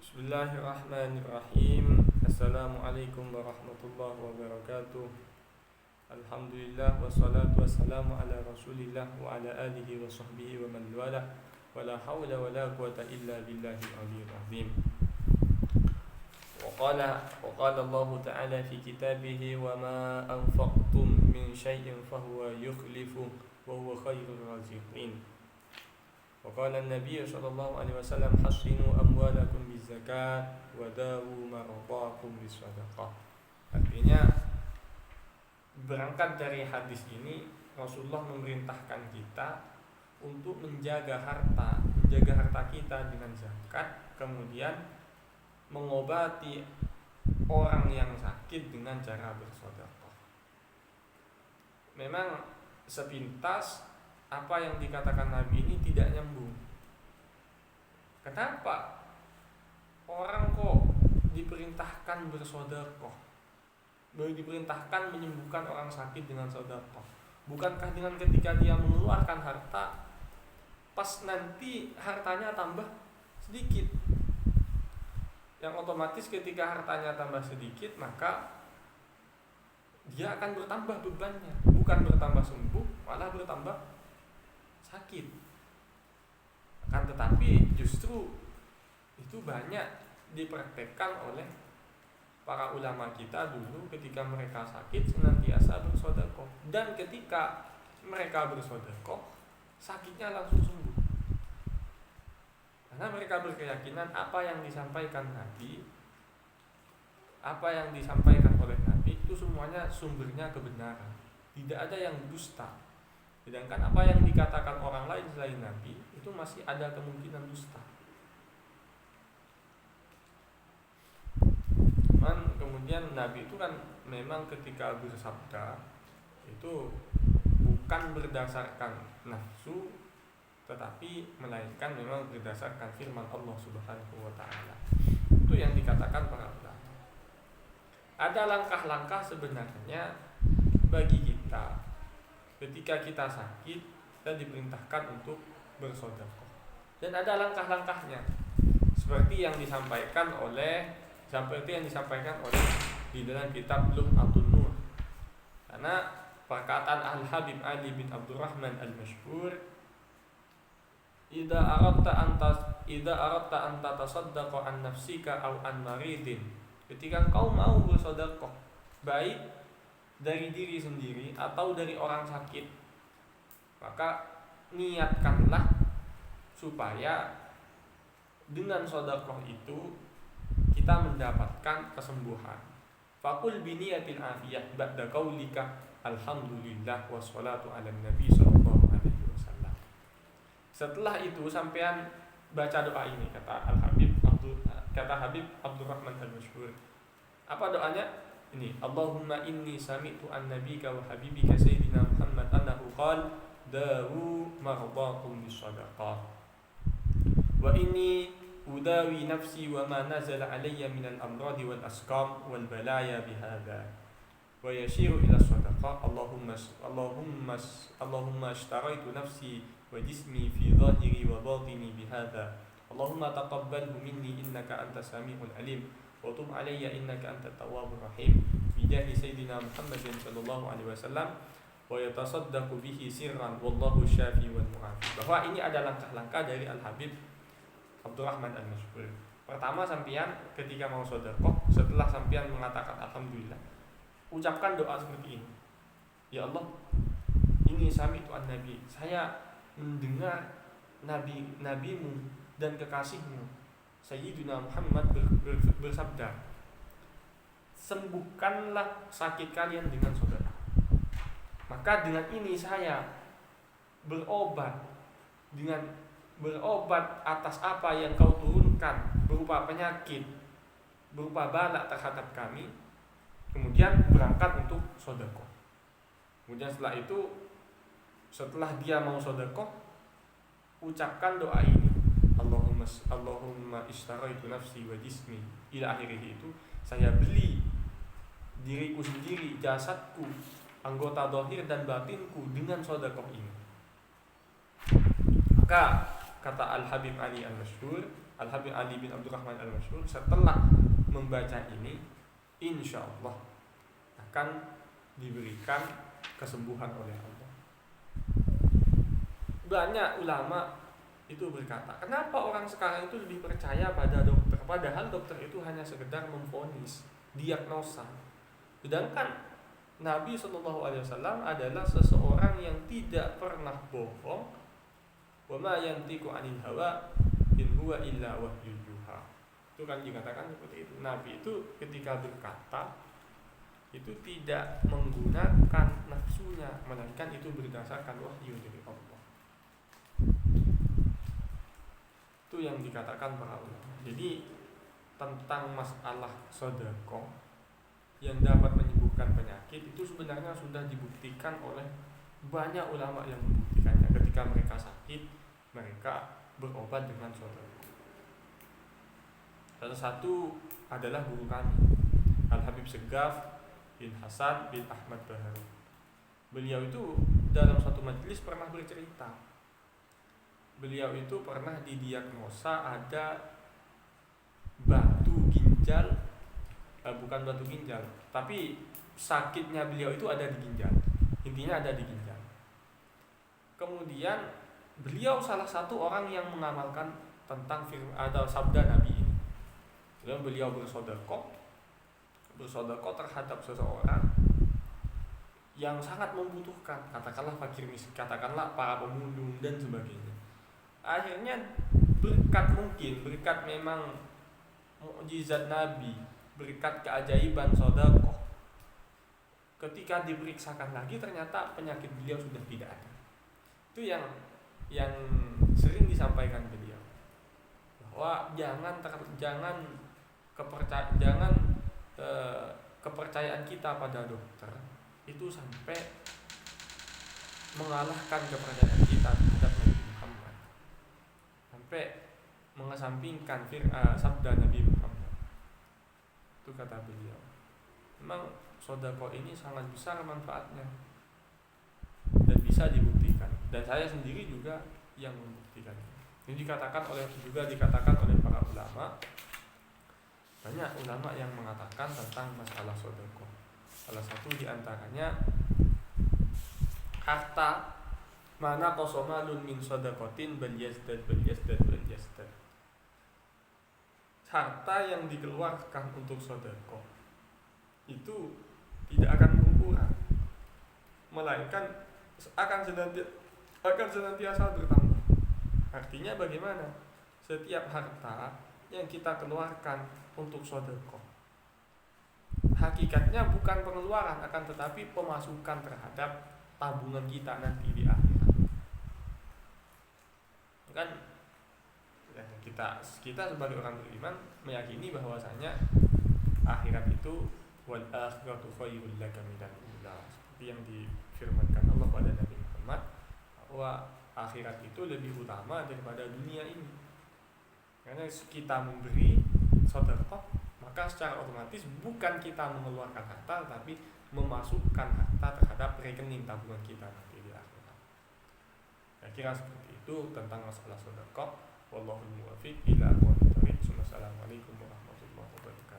Bismillahirrahmanirrahim. Assalamualaikum warahmatullahi wabarakatuh. Alhamdulillah wassalatu wassalamu ala Rasulillah wa ala alihi wa sahbihi wa man wala. Wala hawla wala quwata illa billahil aliyyil azim. Wa qala Allah ta'ala fi kitabih wa ma anfaqtum min syai'in fahuwa yukhlifu wa huwa khairur raziqin. Wa qala an-nabiy sallallahu alaihi wasallam hasinu amwalakum bizakat wa dawu maradakum bisadaqah. Artinya berangkat dari hadis ini Rasulullah memerintahkan kita untuk menjaga harta kita dengan zakat, kemudian mengobati orang yang sakit dengan cara bersedekah. Memang sepintas apa yang dikatakan Nabi ini tidak nyambung. Kenapa orang kok diperintahkan bersedekah, diperintahkan menyembuhkan orang sakit dengan sedekah? Bukankah dengan ketika dia mengeluarkan harta, pas nanti hartanya tambah sedikit, yang otomatis ketika hartanya tambah sedikit maka dia akan bertambah bebannya, bukan bertambah sembuh, malah bertambah sakit. Akan tetapi justru itu banyak dipraktekkan oleh para ulama kita dulu ketika mereka sakit senantiasa bersedekah, dan ketika mereka bersedekah sakitnya langsung sembuh, karena mereka berkeyakinan apa yang disampaikan Nabi, apa yang disampaikan oleh Nabi itu semuanya sumbernya kebenaran, tidak ada yang dusta. Sedangkan apa yang dikatakan orang lain selain Nabi itu masih ada kemungkinan dusta. Kemudian Nabi itu kan memang ketika bersabda itu bukan berdasarkan nafsu, tetapi melainkan memang berdasarkan firman Allah Subhanahu wa taala. Itu yang dikatakan para ulama. Ada langkah-langkah sebenarnya bagi kita ketika kita sakit dan diperintahkan untuk bersedekah. Dan ada langkah-langkahnya seperti yang disampaikan oleh di dalam kitab Lum'atun Nur. Karena perkataan Al-Habib Ali bin Abdurrahman Al-Mashhur, Idza aradta an tatasaddaqa an nafsika aw an maridin. Ketika kau mau bersedekah, baik dari diri sendiri atau dari orang sakit, maka niatkanlah supaya dengan sedekah itu kita mendapatkan kesembuhan. Faqul bi niyatil afiyah ba'da qaulika alhamdulillah wassalatu ala nabi sallallahu alaihi wasallam. Setelah itu sampean baca doa ini, kata Habib Abdurrahman Al-Mashhur. Apa doanya? Ini, Allahumma inni sami'tu an nabika wa habibika sayyidina Muhammad annahu qala dawu maradakum bisadaqah wa inni udawi nafsi wa ma nazala alayya minal amradi wal asqam wal balaya bihadha wa yashiru ila sadaqah Allahumma ashtaraitu nafsi wa jismi fi zahiri wa batini bihadha Allahumma taqabbalhu minni innaka antas sami'ul alim wa tub alayya innaka antat tawwabur rahim bijahi sayyidina Muhammadin sallallahu alaihi wasallam wa yatasaddaqu bihi sirran wallahu syafi wal mu'afi. Bahwa ini ada langkah-langkah dari Al-Habib Abdurrahman Al-Mashhur. Pertama, sampian ketika mau sedekah, setelah sampian mengatakan alhamdulillah, ucapkan doa seperti ini. Ya Allah, ini sami'tu an-nabi, saya mendengar nabimu dan kekasihmu Sayyidina Muhammad bersabda, sembuhkanlah sakit kalian dengan sedekah. Maka dengan ini saya berobat atas apa yang kau turunkan berupa penyakit, berupa bala terhadap kami. Kemudian berangkat untuk sedekah. Kemudian setelah dia mau sedekah, ucapkan doa ini, Allahumma ishtaraitu nafsi wa jismi ila akhirih. Itu saya beli diriku sendiri, jasadku, anggota zahir dan batinku dengan sedekah ini. Maka kata Al-Habib Ali Al-Mashhur, Al-Habib Ali bin Abdurrahman Al-Masyhur setelah membaca ini insya Allah akan diberikan kesembuhan oleh Allah. Banyak ulama itu berkata, kenapa orang sekarang itu lebih percaya pada dokter, padahal dokter itu hanya sekedar memvonis, diagnosa. Sedangkan Nabi SAW adalah seseorang yang tidak pernah bohong. Wa ma yantiqu 'anil hawa in huwa illa wahyu yuha. Itu kan dikatakan seperti itu. Nabi itu ketika berkata itu tidak menggunakan nafsunya, melainkan itu berdasarkan wahyu dari Allah. Itu yang dikatakan para ulama. Jadi tentang masalah sedekah yang dapat menyembuhkan penyakit itu sebenarnya sudah dibuktikan oleh banyak ulama yang membuktikannya. Ketika mereka sakit, mereka berobat dengan sedekah. Salah satu adalah guru kami, Al-Habib Segaf bin Hasan bin Ahmad Baharu. Beliau itu dalam suatu majelis pernah bercerita, beliau itu pernah didiagnosa ada batu ginjal, bukan batu ginjal, tapi sakitnya beliau itu ada di ginjal. Intinya ada di ginjal. Kemudian beliau salah satu orang yang mengamalkan tentang firman atau sabda Nabi ini. Beliau bersedekah terhadap seseorang yang sangat membutuhkan, katakanlah fakir miskin, katakanlah para pemulung dan sebagainya. Akhirnya berkat memang mukjizat Nabi, berkat keajaiban sedekah, ketika diperiksakan lagi ternyata penyakit beliau sudah tidak ada. Itu yang sering disampaikan beliau, bahwa jangan kepercayaan kita pada dokter itu sampai mengalahkan kepercayaan kita terhadap Nabi Muhammad, sampai mengesampingkan sabda Nabi Muhammad. Itu kata beliau. Memang sedekah ini sangat besar manfaatnya dan bisa dibuktikan, dan saya sendiri juga yang membuktikan. Ini dikatakan oleh para ulama. Banyak ulama yang mengatakan tentang masalah sedekah. Salah satu diantaranya, harta mana qasamalun min sadaqatin bal yazdad. Harta yang dikeluarkan untuk sedekah itu tidak akan berkurang, melainkan akan senantiasa bertambah. Artinya bagaimana? Setiap harta yang kita keluarkan untuk sedekah, hakikatnya bukan pengeluaran, akan tetapi pemasukan terhadap tabungan kita nanti di akhirat. Kan kita sebagai orang beriman meyakini bahwasanya akhirat itu wal akhiratu khairul laka minal ula, seperti yang difirmankan Allah pada Nabi Muhammad, bahwa akhirat itu lebih utama daripada dunia ini. Karena kita memberi sedekah, maka secara otomatis bukan kita mengeluarkan harta, tapi memasukkan harta terhadap rekening tabungan kita nanti di akhirat. Saya kira seperti itu tentang masalah sedekah. Wallahul muwaffiq ila aqwamit thoriq. Wassalamualaikum warahmatullahi wabarakatuh.